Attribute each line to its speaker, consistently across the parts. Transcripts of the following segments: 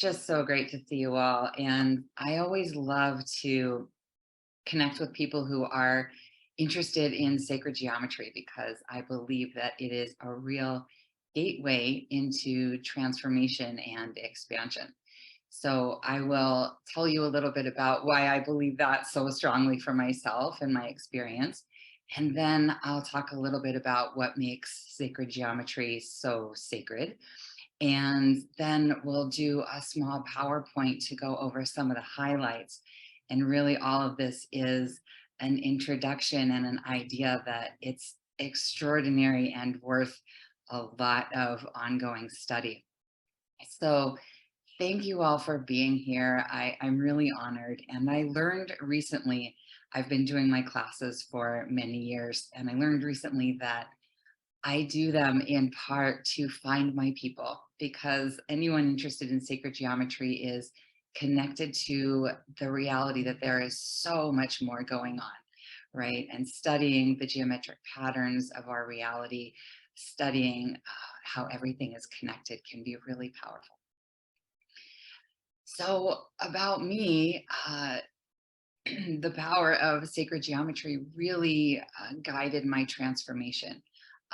Speaker 1: just so great to see you all. And I always love to connect with people who are interested in sacred geometry because I believe that it is a real gateway into transformation and expansion. So I will tell you a little bit about why I believe that so strongly for myself and my experience. And then I'll talk a little bit about what makes sacred geometry so sacred. And then we'll do a small PowerPoint to go over some of the highlights. And really all of this is an introduction and an idea that it's extraordinary and worth a lot of ongoing study. So thank you all for being here. I'm really honored. And I learned recently, I've been doing my classes for many years, and I learned recently that I do them in part to find my people because anyone interested in sacred geometry is connected to the reality that there is so much more going on, right? And studying the geometric patterns of our reality, studying how everything is connected can be really powerful. So about me, the power of sacred geometry really guided my transformation.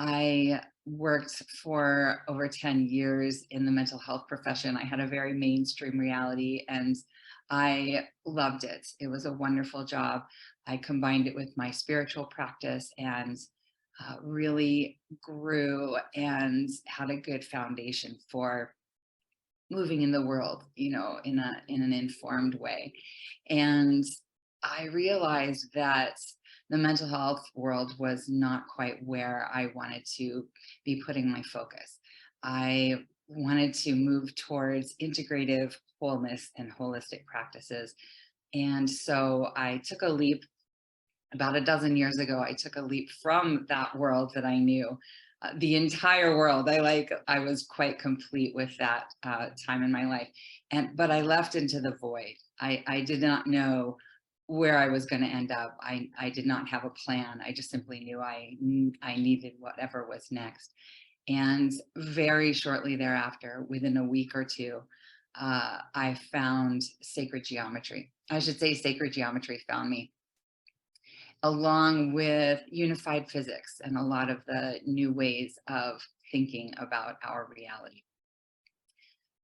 Speaker 1: I worked for over 10 years in the mental health profession. I had a very mainstream reality and I loved it. It was a wonderful job. I combined it with my spiritual practice and really grew and had a good foundation for moving in the world, in an informed way. And I realized that the mental health world was not quite where I wanted to be putting my focus. I wanted to move towards integrative wholeness and holistic practices. And so I took a leap about a dozen years ago. I took a leap from that world that I knew, the entire world. I was quite complete with that time in my life, but I left into the void. I did not know where I was going to end up. I did not have a plan. I just simply knew I needed whatever was next. And very shortly thereafter, within a week or two, I found sacred geometry. I should say sacred geometry found me, along with unified physics and a lot of the new ways of thinking about our reality.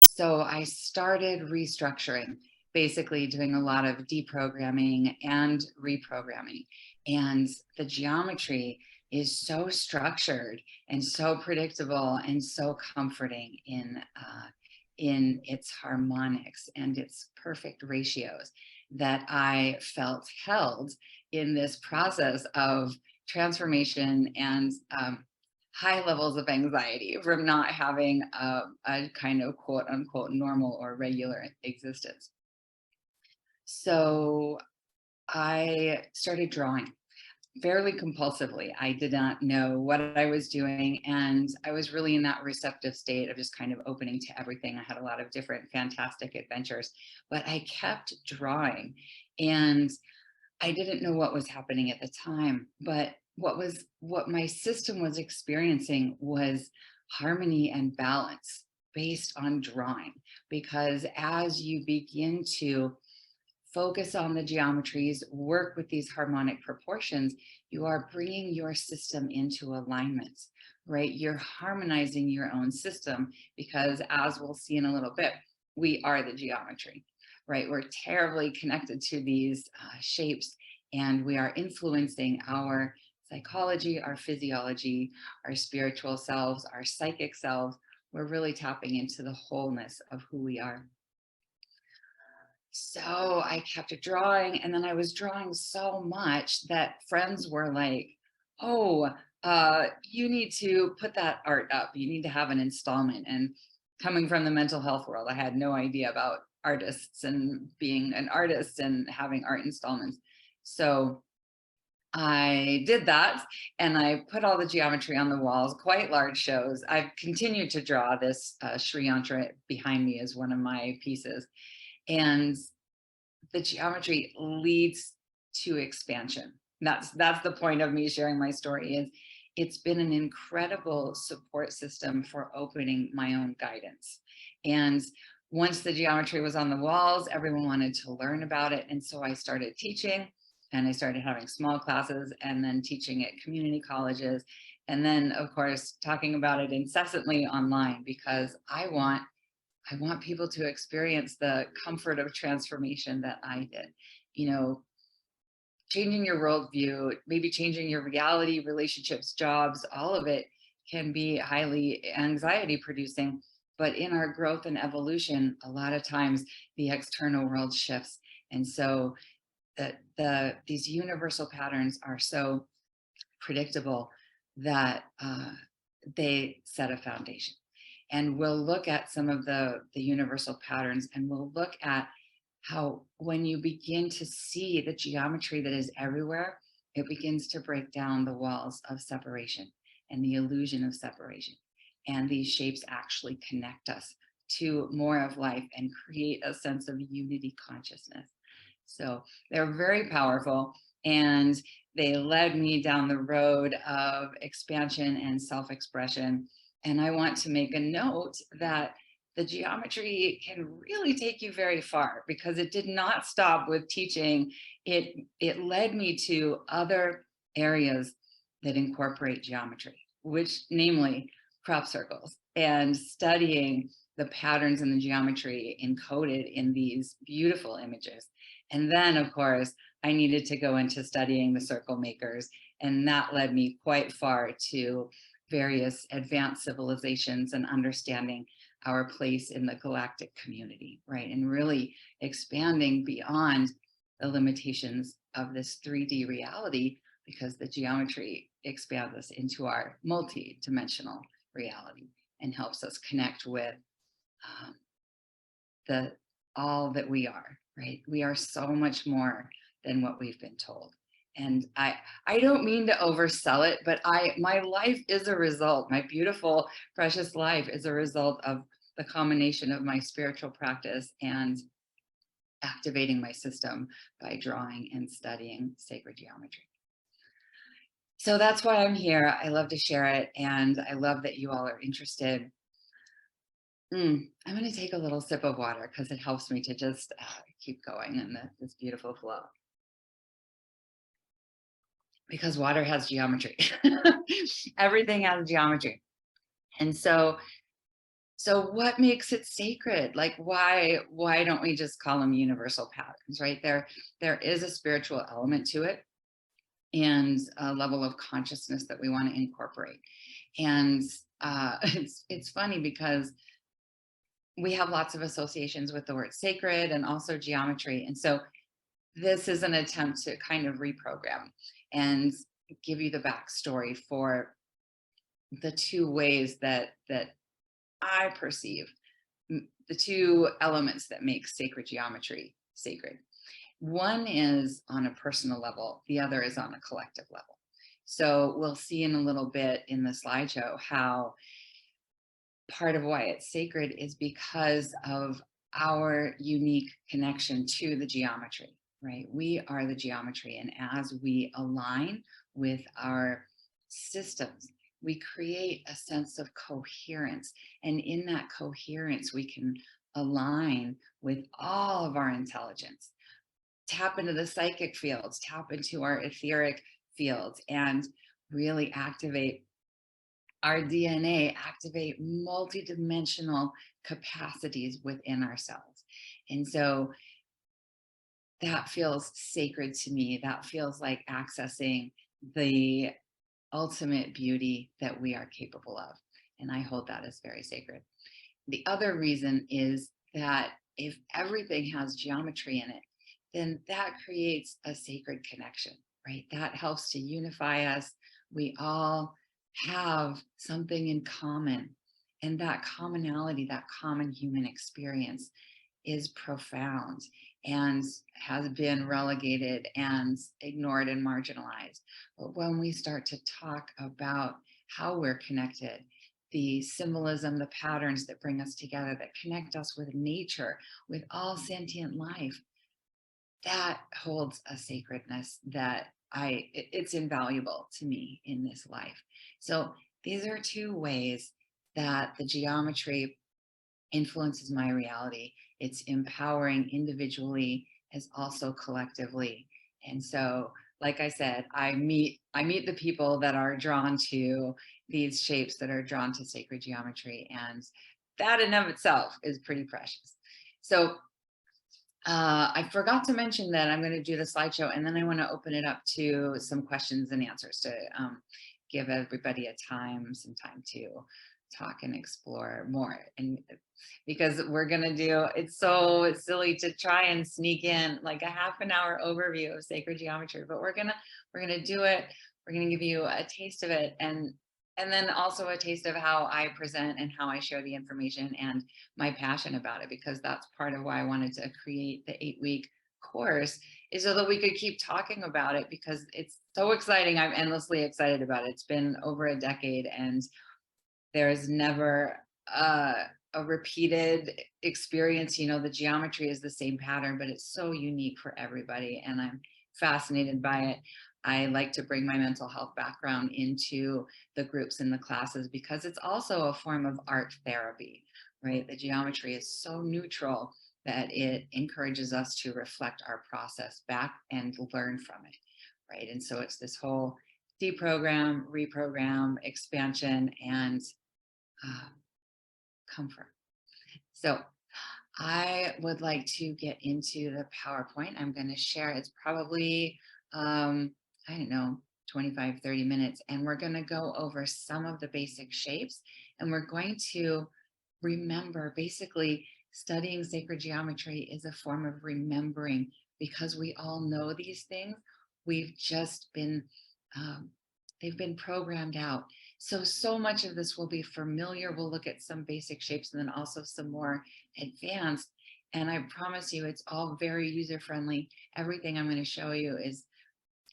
Speaker 1: So I started restructuring, basically doing a lot of deprogramming and reprogramming. And the geometry is so structured and so predictable and so comforting in its harmonics and its perfect ratios that I felt held in this process of transformation and high levels of anxiety from not having a kind of quote unquote normal or regular existence. So I started drawing fairly compulsively. I did not know what I was doing. And I was really in that receptive state of just kind of opening to everything. I had a lot of different fantastic adventures, but I kept drawing. And I didn't know what was happening at the time, but what my system was experiencing was harmony and balance based on drawing. Because as you begin to focus on the geometries, work with these harmonic proportions, you are bringing your system into alignment, right? You're harmonizing your own system because, as we'll see in a little bit, we are the geometry, right? We're terribly connected to these shapes, and we are influencing our psychology, our physiology, our spiritual selves, our psychic selves. We're really tapping into the wholeness of who we are. So I kept drawing, and then I was drawing so much that friends were like, oh, you need to put that art up. You need to have an installment. And coming from the mental health world, I had no idea about artists and being an artist and having art installments. So I did that, and I put all the geometry on the walls, quite large shows. I've continued to draw. This Sri Yantra behind me is one of my pieces. And the geometry leads to expansion. That's the point of me sharing my story. Is it's been an incredible support system for opening my own guidance. And once the geometry was on the walls, everyone wanted to learn about it. And so I started teaching, and I started having small classes and then teaching at community colleges. And then of course, talking about it incessantly online, because I want people to experience the comfort of transformation that I did. You know, changing your worldview, maybe changing your reality, relationships, jobs, all of it can be highly anxiety producing. But in our growth and evolution, a lot of times the external world shifts. And so these universal patterns are so predictable that they set a foundation. And we'll look at some of the universal patterns, and we'll look at how when you begin to see the geometry that is everywhere, it begins to break down the walls of separation and the illusion of separation. And these shapes actually connect us to more of life and create a sense of unity consciousness. So they're very powerful, and they led me down the road of expansion and self-expression. And I want to make a note that the geometry can really take you very far, because it did not stop with teaching. It led me to other areas that incorporate geometry, which namely crop circles, and studying the patterns in the geometry encoded in these beautiful images. And then of course, I needed to go into studying the circle makers, and that led me quite far to various advanced civilizations and understanding our place in the galactic community, right? And really expanding beyond the limitations of this 3D reality, because the geometry expands us into our multi-dimensional reality and helps us connect with um, the all that we are, right? We are so much more than what we've been told. And I don't mean to oversell it, but my life is a result. My beautiful, precious life is a result of the combination of my spiritual practice and activating my system by drawing and studying sacred geometry. So that's why I'm here. I love to share it, and I love that you all are interested. I'm going to take a little sip of water because it helps me to just keep going in this beautiful flow. Because water has geometry. Everything has geometry. And so what makes it sacred? Like why don't we just call them universal patterns, right? There is a spiritual element to it, and a level of consciousness that we want to incorporate. And it's funny because we have lots of associations with the word sacred and also geometry. And so this is an attempt to kind of reprogram and give you the backstory for the two ways that I perceive the two elements that make sacred geometry sacred. One is on a personal level, the other is on a collective level. So we'll see in a little bit in the slideshow how part of why it's sacred is because of our unique connection to the geometry, right? We are the geometry, and as we align with our systems, we create a sense of coherence. And in that coherence, we can align with all of our intelligence, tap into the psychic fields, tap into our etheric fields, and really activate our DNA, activate multidimensional capacities within ourselves. And so that feels sacred to me. That feels like accessing the ultimate beauty that we are capable of. And I hold that as very sacred. The other reason is that if everything has geometry in it, then that creates a sacred connection, right? That helps to unify us. We all have something in common. And that commonality, that common human experience is profound and has been relegated and ignored and marginalized. But when we start to talk about how we're connected, the symbolism, the patterns that bring us together, that connect us with nature, with all sentient life, that holds a sacredness that it's invaluable to me in this life. So these are two ways that the geometry influences my reality. It's empowering individually as also collectively. And so, like I said, I meet the people that are drawn to these shapes, that are drawn to sacred geometry, and that in of itself is pretty precious. So I forgot to mention that I'm going to do the slideshow, and then I want to open it up to some questions and answers to give everybody some time to talk and explore more. And because we're going to do, it's so silly to try and sneak in like a half an hour overview of sacred geometry, but we're gonna do it. We're going to give you a taste of it, and then also a taste of how I present and how I share the information and my passion about it, because that's part of why I wanted to create the 8-week course, is so that we could keep talking about it, because it's so exciting. I'm endlessly excited about it. It's been over a decade, and there's never a repeated experience. You know, the geometry is the same pattern, but it's so unique for everybody, and I'm fascinated by it. I like to bring my mental health background into the groups and the classes, because it's also a form of art therapy, right? The geometry is so neutral that it encourages us to reflect our process back and learn from it, right? And so it's this whole deprogram, reprogram, expansion, and uh, comfort. So I would like to get into the PowerPoint. I'm going to share. It's probably, I don't know, 25, 30 minutes. And we're going to go over some of the basic shapes. And we're going to remember, basically, studying sacred geometry is a form of remembering, because we all know these things. We've just been, um, they've been programmed out. So much of this will be familiar. We'll look at some basic shapes and then also some more advanced. And I promise you, it's all very user friendly. Everything I'm going to show you is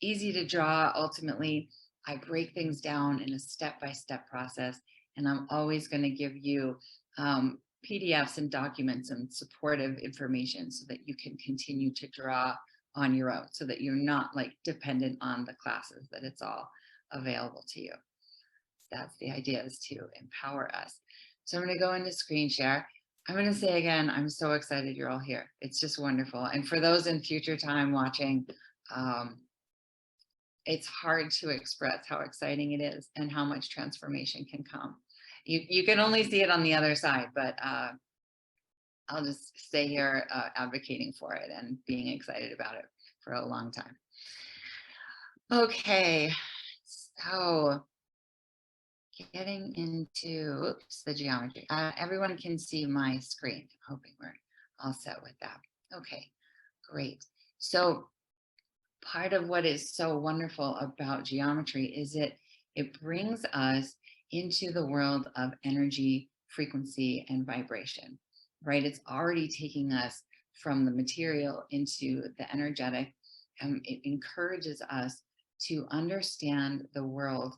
Speaker 1: easy to draw. Ultimately, I break things down in a step-by-step process, and I'm always going to give you PDFs and documents and supportive information so that you can continue to draw on your own, so that you're not like dependent on the classes, that it's all available to you. That's the idea, is to empower us. So I'm going to go into screen share. I'm going to say again, I'm so excited you're all here. It's just wonderful. And for those in future time watching, it's hard to express how exciting it is and how much transformation can come. You can only see it on the other side, but I'll just stay here advocating for it and being excited about it for a long time. Okay, so getting into the geometry. Everyone can see my screen. Hoping we're all set with that. Okay, great. So part of what is so wonderful about geometry is it brings us into the world of energy, frequency, and vibration, right? It's already taking us from the material into the energetic, and it encourages us to understand the world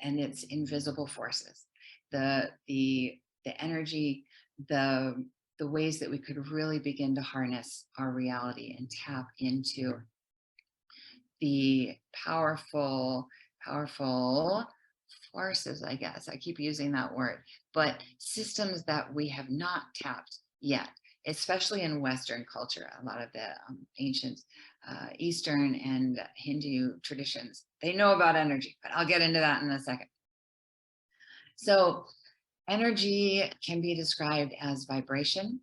Speaker 1: and its invisible forces, the energy, the ways that we could really begin to harness our reality and tap into the powerful forces, I guess. I keep using that word, but systems that we have not tapped yet, especially in Western culture. A lot of the ancient Eastern and Hindu traditions, they know about energy, but I'll get into that in a second. So energy can be described as vibration.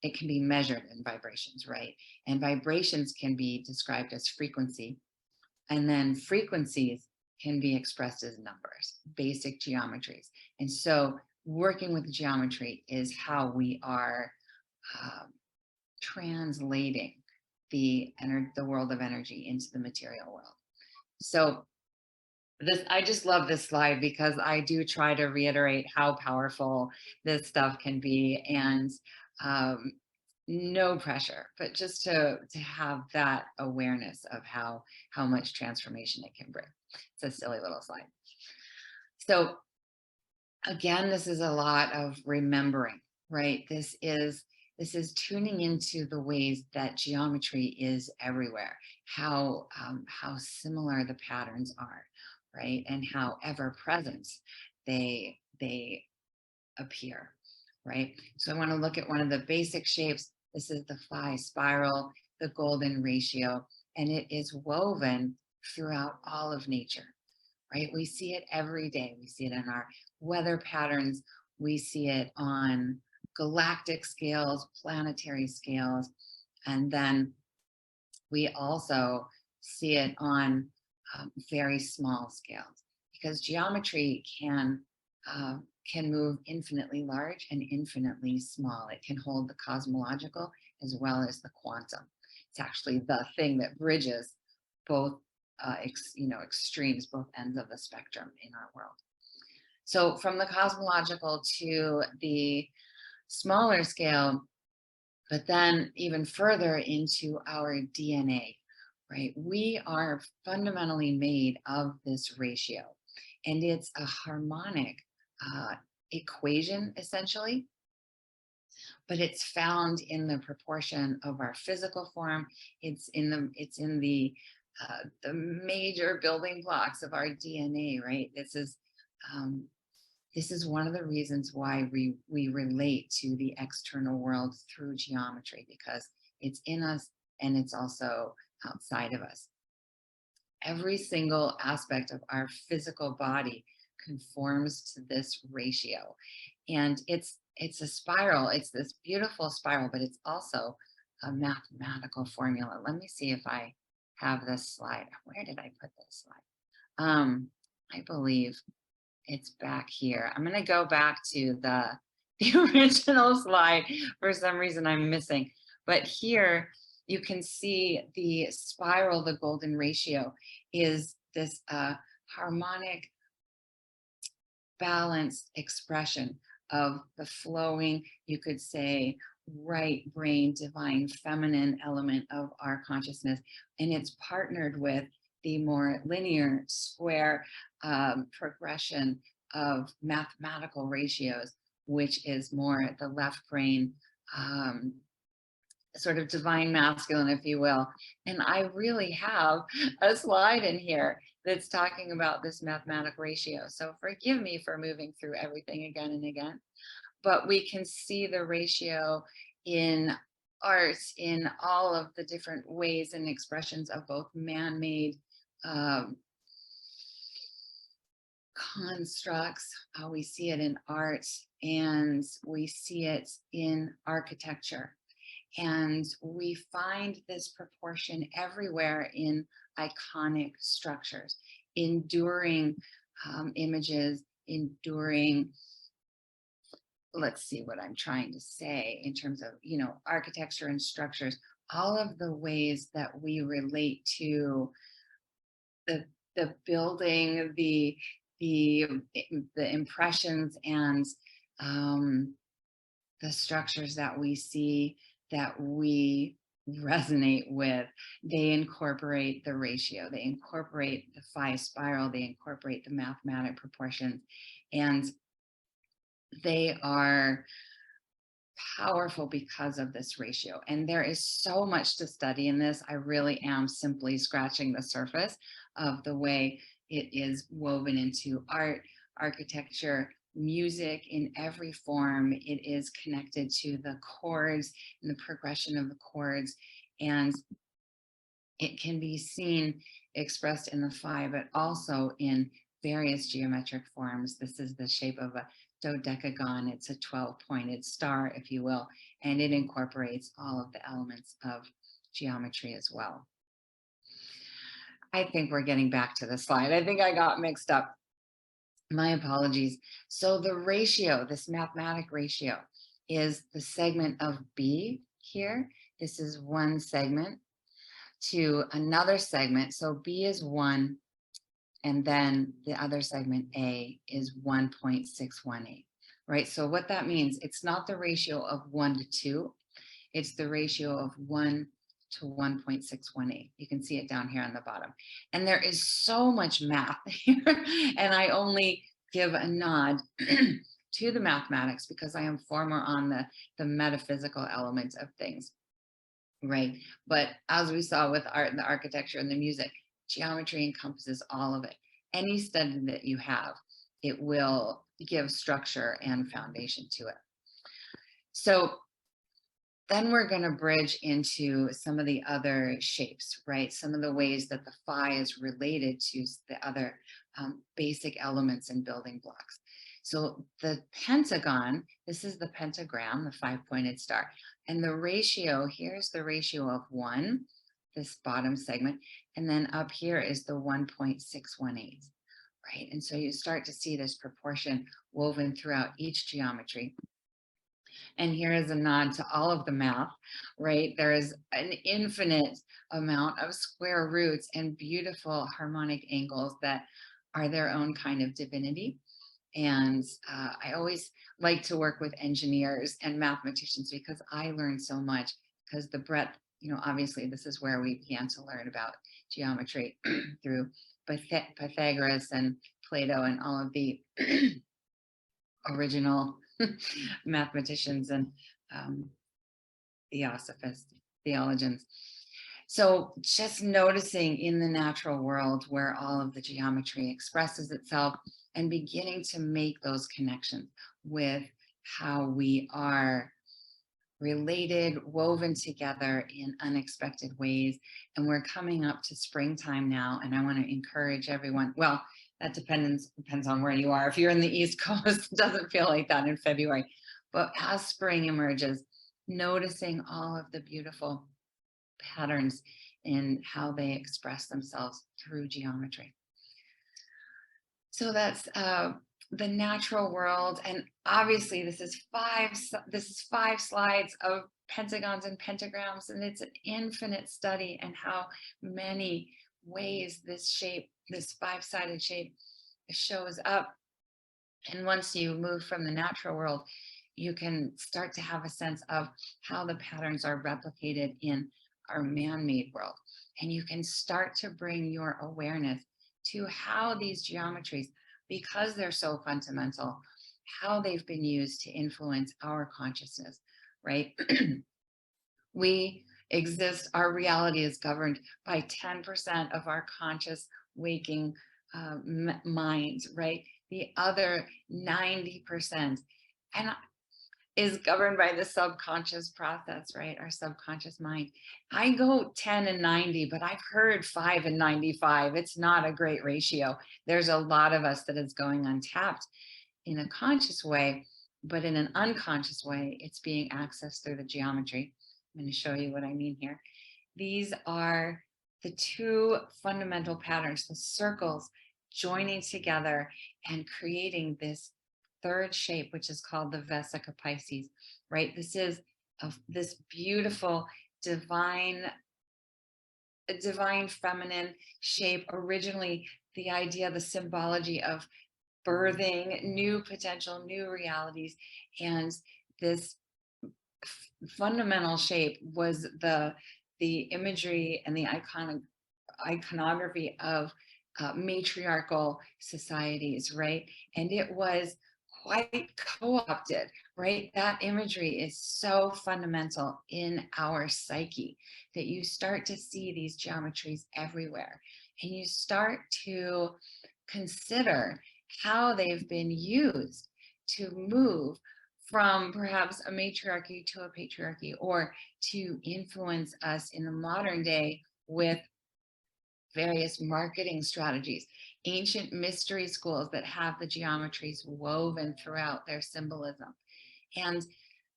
Speaker 1: It can be measured in vibrations, right? And vibrations can be described as frequency. And then frequencies can be expressed as numbers, basic geometries. And so working with geometry is how we are translating the world of energy into the material world. So I just love this slide, because I do try to reiterate how powerful this stuff can be, and no pressure, but just to have that awareness of how much transformation it can bring. It's a silly little slide. So again, this is a lot of remembering, right? This is tuning into the ways that geometry is everywhere, how similar the patterns are, right? And how ever present they appear. right? So I want to look at one of the basic shapes. This is the phi spiral, the golden ratio, and it is woven throughout all of nature, right? We see it every day. We see it in our weather patterns. We see it on galactic scales, planetary scales, and then we also see it on very small scales because geometry uh, can move infinitely large and infinitely small. It can hold the cosmological as well as the quantum. It's actually the thing that bridges both extremes, both ends of the spectrum in our world. So from the cosmological to the smaller scale, but then even further into our DNA, right? We are fundamentally made of this ratio, and it's a harmonic uh, equation essentially, but it's found in the proportion of our physical form. It's in the major building blocks of our DNA, right? Um, this is one of the reasons why we relate to the external world through geometry, because it's in us and it's also outside of us. Every single aspect of our physical body conforms to this ratio. And it's a spiral. It's this beautiful spiral, but it's also a mathematical formula. Let me see if I have this slide. Where did I put this slide? I believe it's back here. I'm going to go back to the original slide. For some reason I'm missing. But here you can see the spiral, the golden ratio is this harmonic, balanced expression of the flowing, you could say, right brain, divine feminine element of our consciousness. And it's partnered with the more linear, square progression of mathematical ratios, which is more the left brain, sort of divine masculine, if you will. And I really have a slide in here that's talking about this mathematical ratio. So forgive me for moving through everything again and again, but we can see the ratio in art, in all of the different ways and expressions of both man-made um, constructs. We see it in art, and we see it in architecture. And we find this proportion everywhere in iconic structures, enduring images, enduring, let's see what I'm trying to say in terms of, architecture and structures, all of the ways that we relate to the building, the impressions and the structures that we see, that we resonate with, they incorporate the ratio, they incorporate the phi spiral, they incorporate the mathematic proportions, and they are powerful because of this ratio. And there is so much to study in this. I really am simply scratching the surface of the way it is woven into art, architecture, music in every form. It is connected to the chords and the progression of the chords. And it can be seen expressed in the phi, but also in various geometric forms. This is the shape of a dodecagon. It's a 12-pointed star, if you will, and it incorporates all of the elements of geometry as well. I think we're getting back to the slide. I think I got mixed up. My apologies. So the ratio, this mathematic ratio, is the segment of B here. This is one segment to another segment. So B is 1, and then the other segment A is 1.618, right? So what that means, it's not the ratio of 1 to 2, it's the ratio of 1 to 1.618. You can see it down here on the bottom. And there is so much math here, and I only give a nod to the mathematics because I am far more on the metaphysical elements of things, right? But as we saw with art and the architecture and the music, geometry encompasses all of it. Any study that you have, it will give structure and foundation to it. So then we're going to bridge into some of the other shapes, right? Some of the ways that the phi is related to the other basic elements and building blocks. So the pentagon, this is the pentagram, the 5-pointed star. And the ratio, here's the ratio of 1, this bottom segment. And then up here is the 1.618, right? And so you start to see this proportion woven throughout each geometry. And here is a nod to all of the math, right? There is an infinite amount of square roots and beautiful harmonic angles that are their own kind of divinity. And I always like to work with engineers and mathematicians because I learn so much, because the breadth, obviously this is where we began to learn about geometry through Pythagoras and Plato and all of the original mathematicians and theosophists, theologians. So just noticing in the natural world where all of the geometry expresses itself and beginning to make those connections with how we are related, woven together in unexpected ways. And we're coming up to springtime now, and I want to encourage everyone. Well, that depends on where you are. If you're in the East Coast, it doesn't feel like that in February. But as spring emerges, noticing all of the beautiful patterns in how they express themselves through geometry. So that's the natural world, and obviously this is five slides of pentagons and pentagrams, and it's an infinite study and how many ways this shape, this 5-sided shape, shows up. And once you move from the natural world, you can start to have a sense of how the patterns are replicated in our man-made world, and you can start to bring your awareness to how these geometries, because they're so fundamental, how they've been used to influence our consciousness, right? We exist, our reality is governed by 10% of our conscious waking mind, right? The other 90% and is governed by the subconscious process, right? Our subconscious mind. I go 10 and 90, but I've heard 5 and 95. It's not a great ratio. There's a lot of us that is going untapped in a conscious way, but in an unconscious way, it's being accessed through the geometry. I'm going to show you what I mean here. These are the two fundamental patterns, the circles joining together and creating this third shape, which is called the Vesica Pisces, right? This is this beautiful divine feminine shape. Originally, the idea, the symbology of birthing new potential, new realities, and this fundamental shape was the imagery and the iconography of matriarchal societies, right? And it was quite co-opted, right? That imagery is so fundamental in our psyche that you start to see these geometries everywhere, and you start to consider how they've been used to move from perhaps a matriarchy to a patriarchy, or to influence us in the modern day with various marketing strategies, ancient mystery schools that have the geometries woven throughout their symbolism. And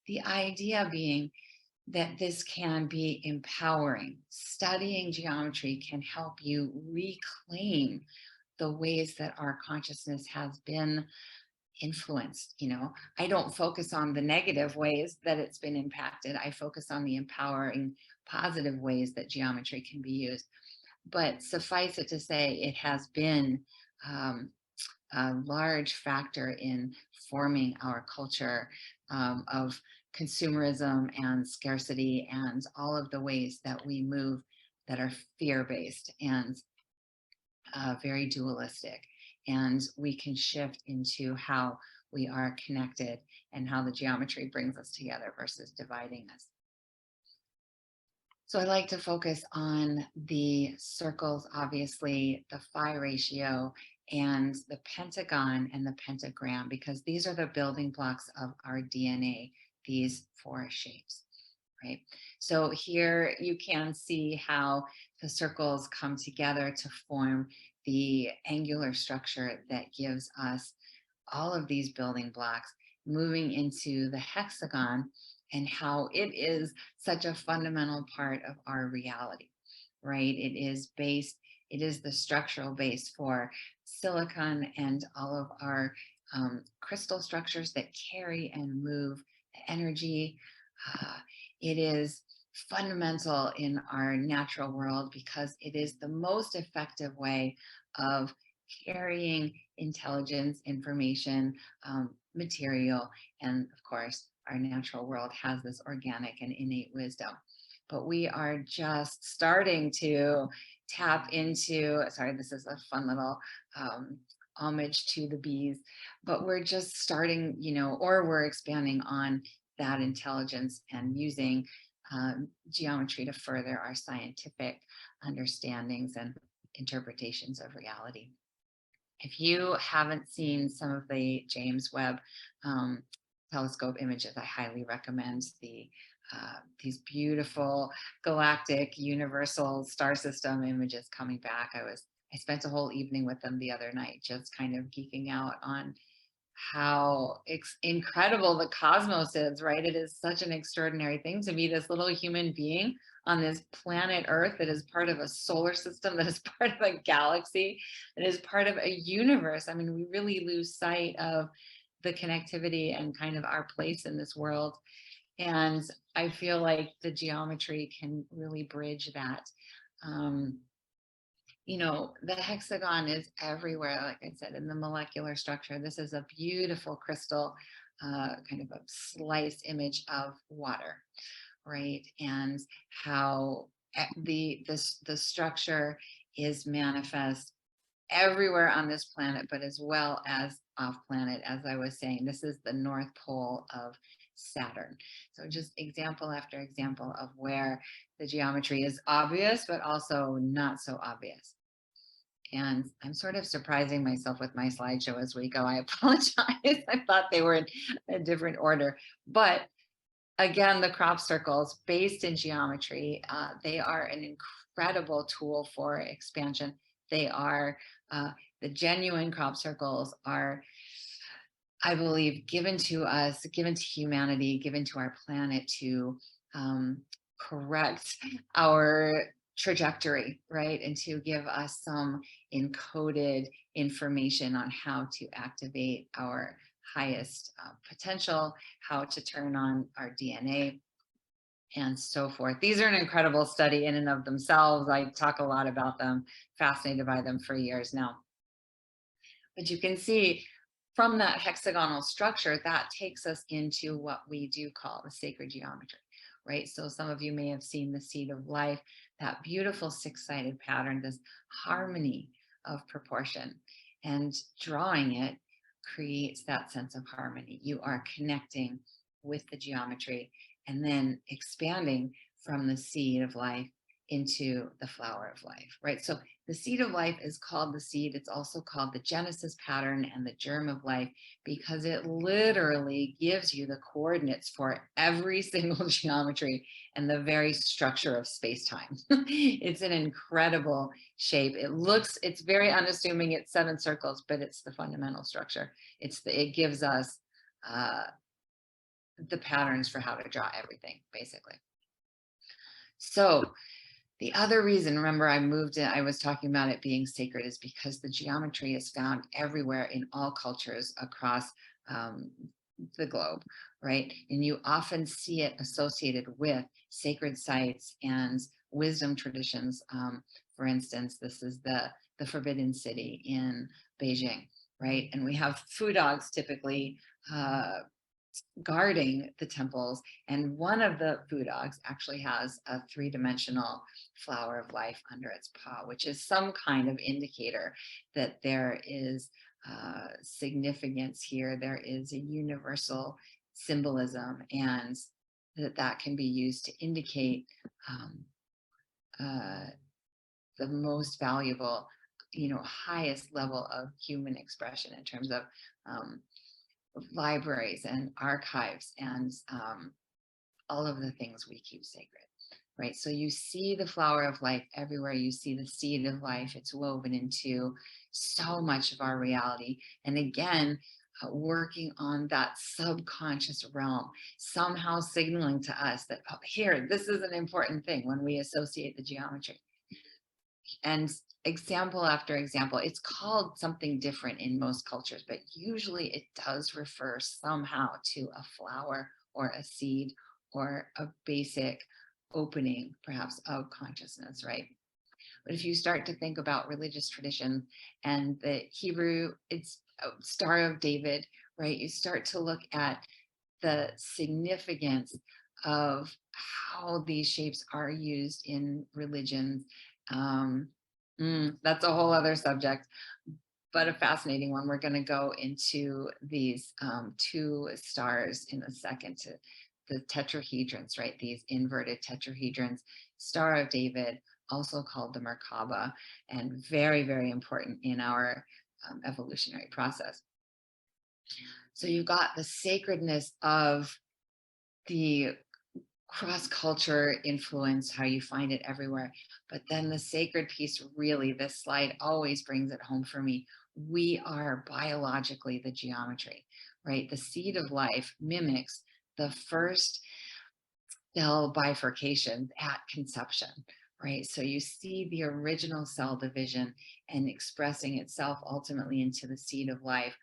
Speaker 1: the idea being that this can be empowering. Studying geometry can help you reclaim the ways that our consciousness has been influenced. I don't focus on the negative ways that it's been impacted. I focus on the empowering, positive ways that geometry can be used. But suffice it to say, it has been a large factor in forming our culture of consumerism and scarcity, and all of the ways that we move that are fear-based and very dualistic. And we can shift into how we are connected and how the geometry brings us together versus dividing us. So I like to focus on the circles, obviously, the phi ratio, and the pentagon and the pentagram, because these are the building blocks of our DNA. these four shapes, right? So here you can see how the circles come together to form the angular structure that gives us all of these building blocks, moving into the hexagon, and how it is such a fundamental part of our reality, right? It is the structural base for silicon and all of our crystal structures that carry and move the energy. Uh, it is fundamental in our natural world because it is the most effective way of carrying intelligence, information, material, and of course, our natural world has this organic and innate wisdom. But we are just starting to tap into, sorry, this is a fun little homage to the bees, but we're just starting, or we're expanding on that intelligence and using geometry to further our scientific understandings and interpretations of reality. If you haven't seen some of the James Webb um, telescope images, I highly recommend these beautiful galactic universal star system images coming back. I spent a whole evening with them the other night, just kind of geeking out on how incredible the cosmos is, right? It is such an extraordinary thing to be this little human being on this planet Earth that is part of a solar system, that is part of a galaxy, that is part of a universe. I mean, we really lose sight of the connectivity and kind of our place in this world. And I feel like the geometry can really bridge that. Um, the hexagon is everywhere, like I said, in the molecular structure. This is a beautiful crystal, kind of a slice image of water, right? And how the structure is manifest everywhere on this planet, but as well as off planet. As I was saying, this is the North Pole of Saturn. So just example after example of where the geometry is obvious, but also not so obvious. And I'm sort of surprising myself with my slideshow as we go. I apologize. I thought they were in a different order. But again, the crop circles based in geometry, they are an incredible tool for expansion. They are, the genuine crop circles are, I believe, given to us, given to humanity, given to our planet to correct our trajectory, right? And to give us some encoded information on how to activate our highest potential, how to turn on our DNA, and so forth. These are an incredible study in and of themselves. I talk a lot about them, fascinated by them for years now. But you can see from that hexagonal structure, that takes us into what we do call the sacred geometry, right? So some of you may have seen the seed of life, that beautiful six-sided pattern, this harmony of proportion. And drawing it creates that sense of harmony. You are connecting with the geometry and then expanding from the seed of life into the flower of life, right? So the seed of life is called the seed. It's also called the Genesis pattern and the germ of life because it literally gives you the coordinates for every single geometry and the very structure of space-time. It's an incredible shape. It's very unassuming. It's 7 circles, but it's the fundamental structure. It gives us the patterns for how to draw everything, basically. So the other reason, remember, I was talking about it being sacred, is because the geometry is found everywhere in all cultures across the globe, right? And you often see it associated with sacred sites and wisdom traditions. For instance, this is the Forbidden City in Beijing, right? And we have foo dogs typically guarding the temples, and one of the foo dogs actually has a 3-dimensional flower of life under its paw, which is some kind of indicator that there is significance here. There is a universal symbolism, and that can be used to indicate the most valuable, highest level of human expression in terms of libraries and archives and all of the things we keep sacred, right? So you see the flower of life everywhere. You see the seed of life. It's woven into so much of our reality. And again, working on that subconscious realm, somehow signaling to us that, oh, here, this is an important thing when we associate the geometry. And example after example, it's called something different in most cultures, but usually it does refer somehow to a flower or a seed or a basic opening, perhaps, of consciousness, right? But if you start to think about religious tradition and the Hebrew, it's Star of David, right? You start to look at the significance of how these shapes are used in religions. Um, that's a whole other subject, but a fascinating one. We're going to go into these two stars in a second, to the tetrahedrons, right? These inverted tetrahedrons, Star of David, also called the Merkaba, and very, very important in our evolutionary process. So you've got the sacredness of the cross-culture influence, how you find it everywhere. But then the sacred piece, really, this slide always brings it home for me. We are biologically the geometry, right? The seed of life mimics the first cell bifurcation at conception, right? So you see the original cell division and expressing itself ultimately into the seed of life.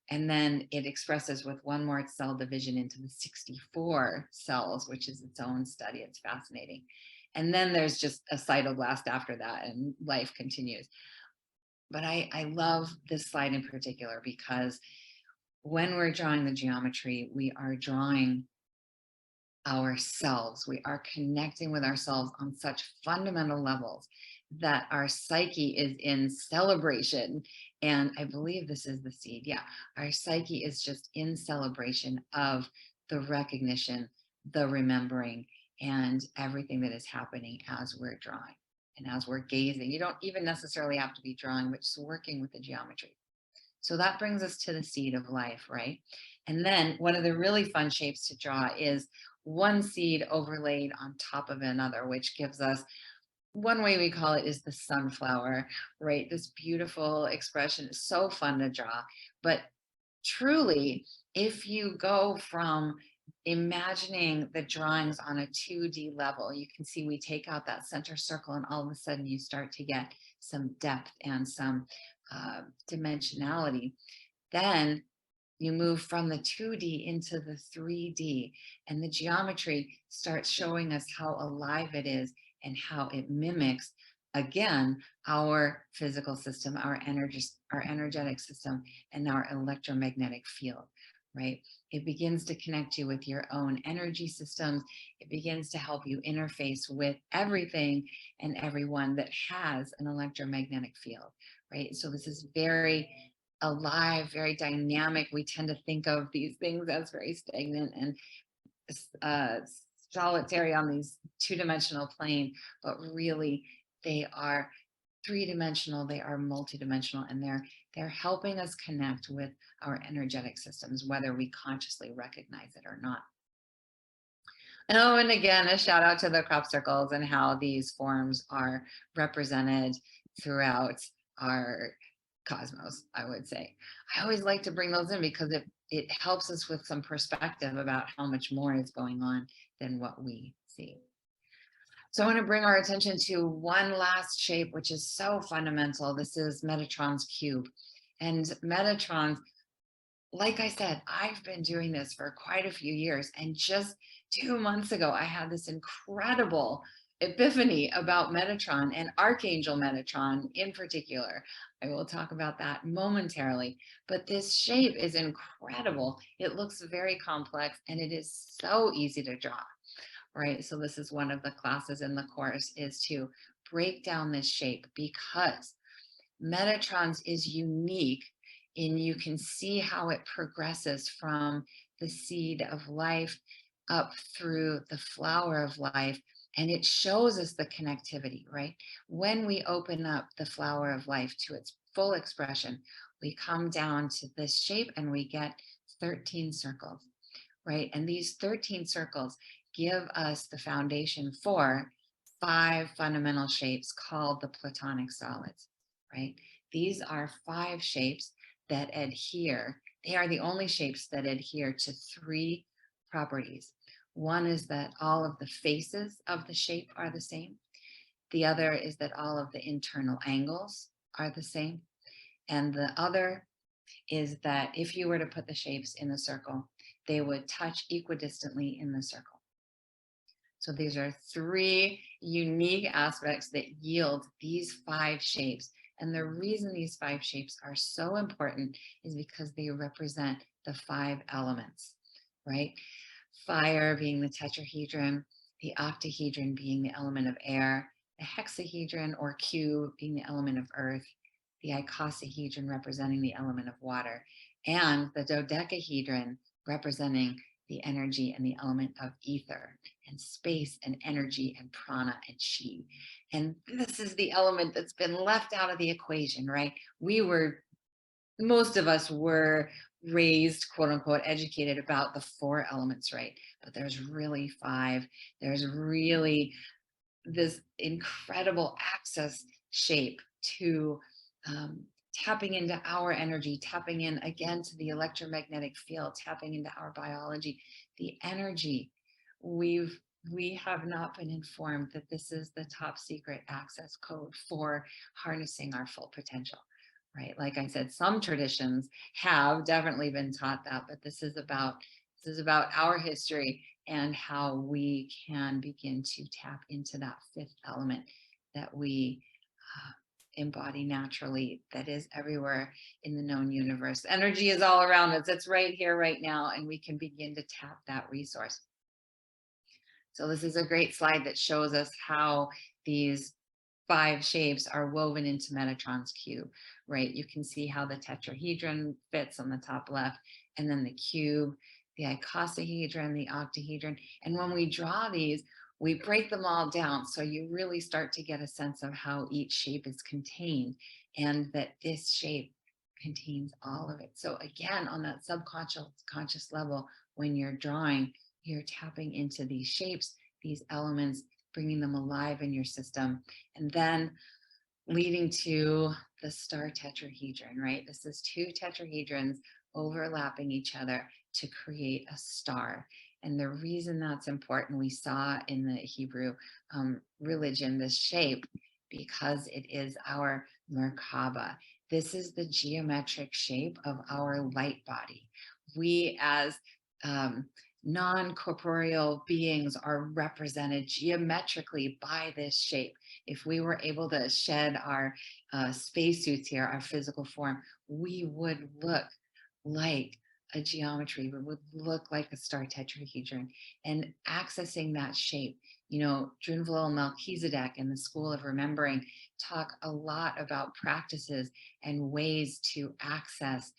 Speaker 1: And then it expresses with one more cell division into the 64 cells, which is its own study. It's fascinating. And then there's just a cytoblast after that, and life continues. But I love this slide in particular because when we're drawing the geometry, we are drawing ourselves. We are connecting with ourselves on such fundamental levels that our psyche is in celebration. And I believe this is the seed. Yeah, our psyche is just in celebration of the recognition, the remembering, and everything that is happening as we're drawing and as we're gazing. You don't even necessarily have to be drawing, but just working with the geometry. So that brings us to the seed of life, right? And then one of the really fun shapes to draw is one seed overlaid on top of another, which gives us, one way we call it is the sunflower, right? This beautiful expression is so fun to draw. But truly, if you go from imagining the drawings on a 2D level, you can see we take out that center circle and all of a sudden you start to get some depth and some dimensionality. Then you move from the 2D into the 3D, and the geometry starts showing us how alive it is and how it mimics, again, our physical system, our energetic system, and our electromagnetic field, right? It begins to connect you with your own energy systems. It begins to help you interface with everything and everyone that has an electromagnetic field, right? So this is very alive, very dynamic. We tend to think of these things as very stagnant and uh, solitary on these two-dimensional plane, but really they are three-dimensional, they are multidimensional, and they're helping us connect with our energetic systems, whether we consciously recognize it or not. Oh, and again, a shout out to the crop circles and how these forms are represented throughout our cosmos, I would say. I always like to bring those in because it helps us with some perspective about how much more is going on than what we see. So I want to bring our attention to one last shape, which is so fundamental. This is Metatron's cube. And Metatron's, like I said, I've been doing this for quite a few years. And just 2 months ago, I had this incredible epiphany about Metatron and Archangel Metatron in particular. I will talk about that momentarily, but this shape is incredible. It looks very complex and it is so easy to draw, right? So this is one of the classes in the course, is to break down this shape because Metatron's is unique in you can see how it progresses from the seed of life up through the flower of life. And it shows us the connectivity, right? When we open up the flower of life to its full expression, we come down to this shape and we get 13 circles, right? And these 13 circles give us the foundation for 5 fundamental shapes called the platonic solids, right? These are 5 shapes that adhere. They are the only shapes that adhere to 3 properties. One is that all of the faces of the shape are the same. The other is that all of the internal angles are the same. And the other is that if you were to put the shapes in a circle, they would touch equidistantly in the circle. So these are 3 unique aspects that yield these 5 shapes. And the reason these 5 shapes are so important is because they represent the 5 elements, right? Fire being the tetrahedron, the octahedron being the element of air, the hexahedron or cube being the element of earth, the icosahedron representing the element of water, and the dodecahedron representing the energy and the element of ether and space and energy and prana and chi. And this is the element that's been left out of the equation, right? Most of us were raised, quote unquote, educated about the 4 elements, right? But there's really 5. There's really this incredible access shape to tapping into our energy, tapping in again to the electromagnetic field, tapping into our biology, the energy. We have not been informed that this is the top secret access code for harnessing our full potential, right? Like I said, some traditions have definitely been taught that, but this is about our history and how we can begin to tap into that 5th element that we embody naturally, that is everywhere in the known universe. Energy is all around us. It's right here, right now, and we can begin to tap that resource. So this is a great slide that shows us how these 5 shapes are woven into Metatron's cube, right? You can see how the tetrahedron fits on the top left, and then the cube, the icosahedron, the octahedron. And when we draw these, we break them all down. So you really start to get a sense of how each shape is contained and that this shape contains all of it. So again, on that subconscious level, when you're drawing, you're tapping into these shapes, these elements, bringing them alive in your system, and then leading to the star tetrahedron, right? This is 2 tetrahedrons overlapping each other to create a star. And the reason that's important, we saw in the Hebrew religion, this shape, because it is our Merkaba. This is the geometric shape of our light body. We as non-corporeal beings are represented geometrically by this shape. If we were able to shed our spacesuits here, our physical form, we would look like a geometry, we would look like a star tetrahedron. And accessing that shape, you know, Drinvalo Melchizedek in the School of Remembering talk a lot about practices and ways to access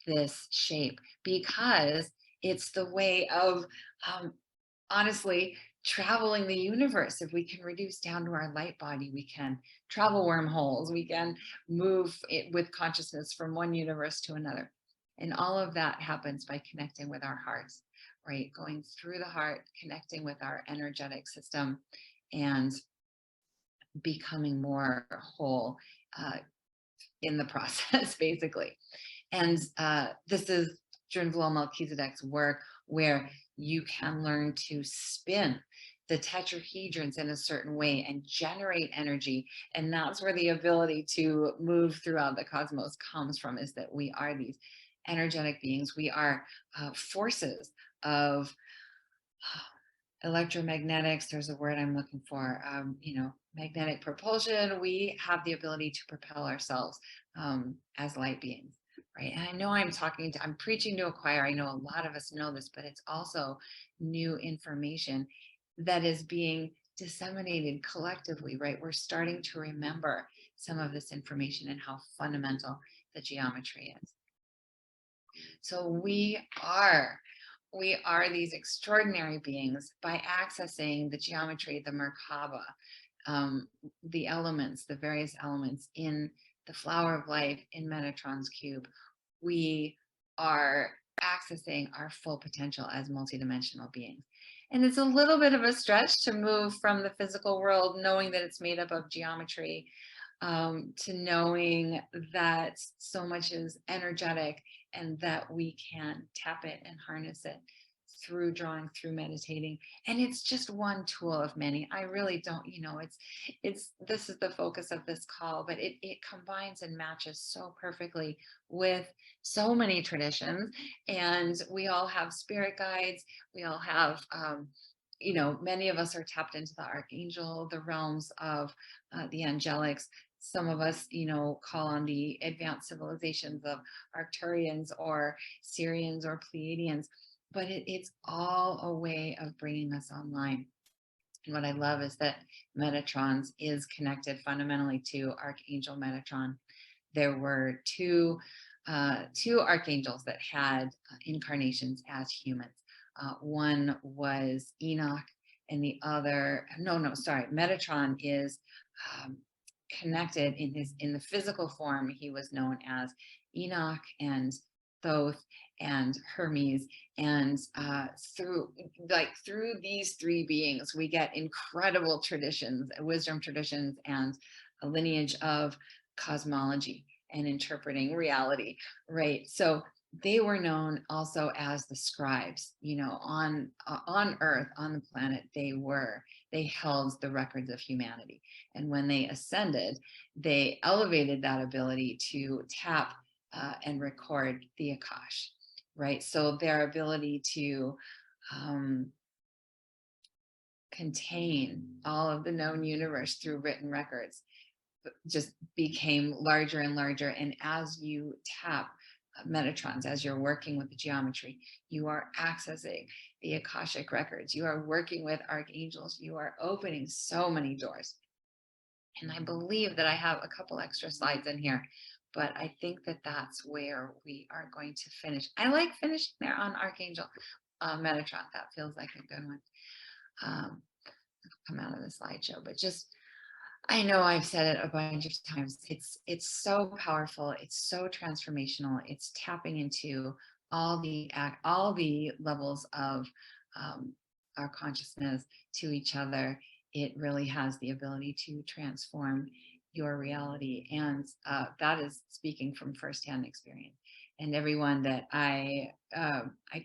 Speaker 1: this shape, because it's the way of honestly traveling the universe. If we can reduce down to our light body, we can travel wormholes, we can move it with consciousness from one universe to another. And all of that happens by connecting with our hearts, right? Going through the heart, connecting with our energetic system, and becoming more whole in the process, basically. And this is Drinvalo Melchizedek's work, where you can learn to spin the tetrahedrons in a certain way and generate energy. And that's where the ability to move throughout the cosmos comes from, is that we are these energetic beings. We are forces of electromagnetics. There's a word I'm looking for, you know, magnetic propulsion. We have the ability to propel ourselves as light beings. Right. And I know I'm preaching to a choir. I know a lot of us know this, but it's also new information that is being disseminated collectively, right? We're starting to remember some of this information and how fundamental the geometry is. So we are these extraordinary beings by accessing the geometry, the Merkaba, the elements, the various elements in the flower of life in Metatron's cube. We are accessing our full potential as multidimensional beings. And it's a little bit of a stretch to move from the physical world, knowing that it's made up of geometry, to knowing that so much is energetic and that we can tap it and harness it through drawing, through meditating. And it's just one tool of many. I really don't, this is the focus of this call, but it combines and matches so perfectly with so many traditions. And we all have spirit guides. We all have, many of us are tapped into the archangel, the realms of the angelics. Some of us, call on the advanced civilizations of Arcturians or Syrians or Pleiadians, but it's all a way of bringing us online. And what I love is that Metatrons is connected fundamentally to Archangel Metatron. There were two archangels that had incarnations as humans. One was Enoch, and the other, no, sorry, Metatron is um, connected in the physical form. He was known as Enoch and Thoth and Hermes, and through these three beings, we get incredible traditions, wisdom traditions, and a lineage of cosmology and interpreting reality, right? So they were known also as the scribes. On Earth, on the planet, they held the records of humanity. And when they ascended, they elevated that ability to tap and record the Akash, right? So their ability to contain all of the known universe through written records just became larger and larger. And as you tap Metatrons, as you're working with the geometry, you are accessing the Akashic records, you are working with archangels, you are opening so many doors. And I believe that I have a couple extra slides in here, but I think that that's where we are going to finish. I like finishing there on Archangel Metatron. That feels like a good one. Come out of the slideshow, but just, I know I've said it a bunch of times. It's so powerful. It's so transformational. It's tapping into all the levels of our consciousness to each other. It really has the ability to transform your reality, and that is speaking from firsthand experience. And everyone that I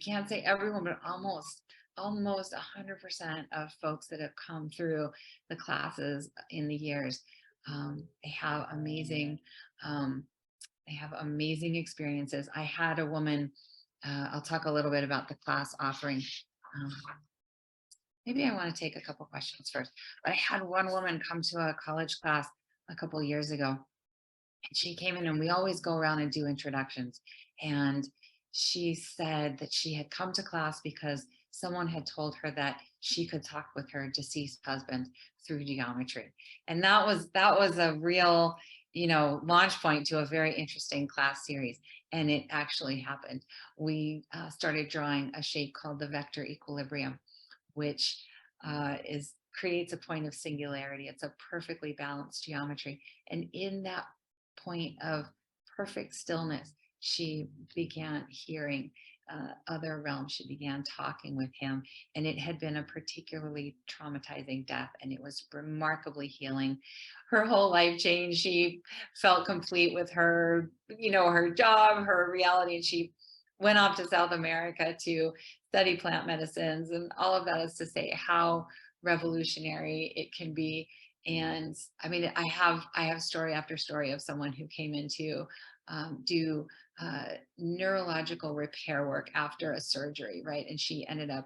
Speaker 1: can't say everyone, but almost 100% of folks that have come through the classes in the years, they have amazing experiences. I had a woman, I'll talk a little bit about the class offering. Um, Maybe I want to take a couple questions first, but I had one woman come to a college class a couple years ago, and she came in, and we always go around and do introductions. And she said that she had come to class because someone had told her that she could talk with her deceased husband through geometry. And that was a real, launch point to a very interesting class series. And it actually happened. We started drawing a shape called the vector equilibrium, which creates a point of singularity. It's a perfectly balanced geometry. And in that point of perfect stillness, she began hearing other realms. She began talking with him, and it had been a particularly traumatizing death, and it was remarkably healing. Her whole life changed. She felt complete with her, her job, her reality, and she went off to South America to study plant medicines. And all of that is to say how revolutionary it can be. And I mean, I have story after story of someone who came in to do neurological repair work after a surgery, right? And she ended up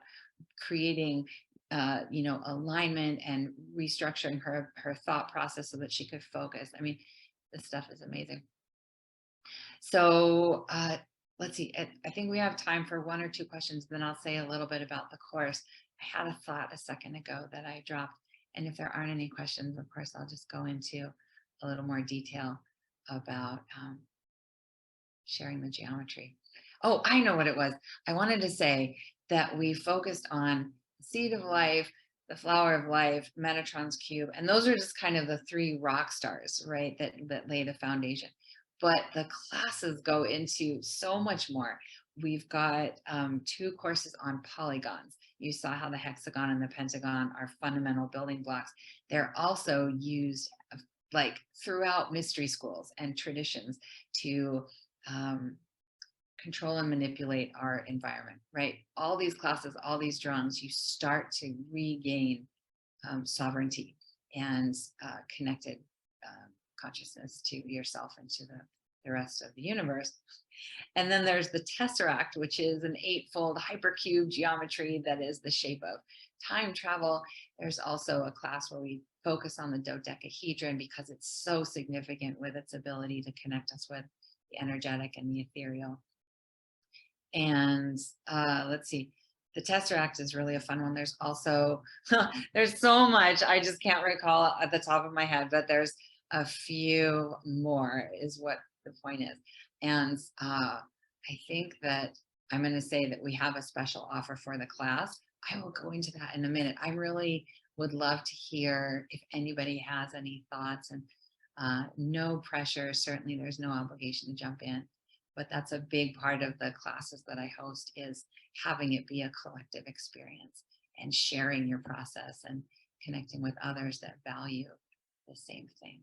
Speaker 1: creating alignment and restructuring her thought process so that she could focus. I mean, this stuff is amazing. So let's see, I think we have time for one or two questions, then I'll say a little bit about the course. I had a thought a second ago that I dropped, and if there aren't any questions, of course, I'll just go into a little more detail about sharing the geometry. Oh, I know what it was. I wanted to say that we focused on the seed of life, the flower of life, Metatron's cube, and those are just kind of the three rock stars, right, that lay the foundation. But the classes go into so much more. We've got 2 courses on polygons. You saw how the hexagon and the pentagon are fundamental building blocks. They're also used like throughout mystery schools and traditions to um, control and manipulate our environment, right? All these classes, all these drawings, you start to regain sovereignty and connected consciousness to yourself and to the rest of the universe. And then there's the tesseract, which is an eightfold hypercube geometry that is the shape of time travel. There's also a class where we focus on the dodecahedron because it's so significant with its ability to connect us with the energetic and the ethereal. And let's see, the tesseract is really a fun one. There's also there's so much I just can't recall at the top of my head, but there's a few more is what the point is. And I think that I'm going to say that we have a special offer for the class. I will go into that in a minute. I really would love to hear if anybody has any thoughts, and no pressure. Certainly there's no obligation to jump in, but that's a big part of the classes that I host, is having it be a collective experience and sharing your process and connecting with others that value the same thing.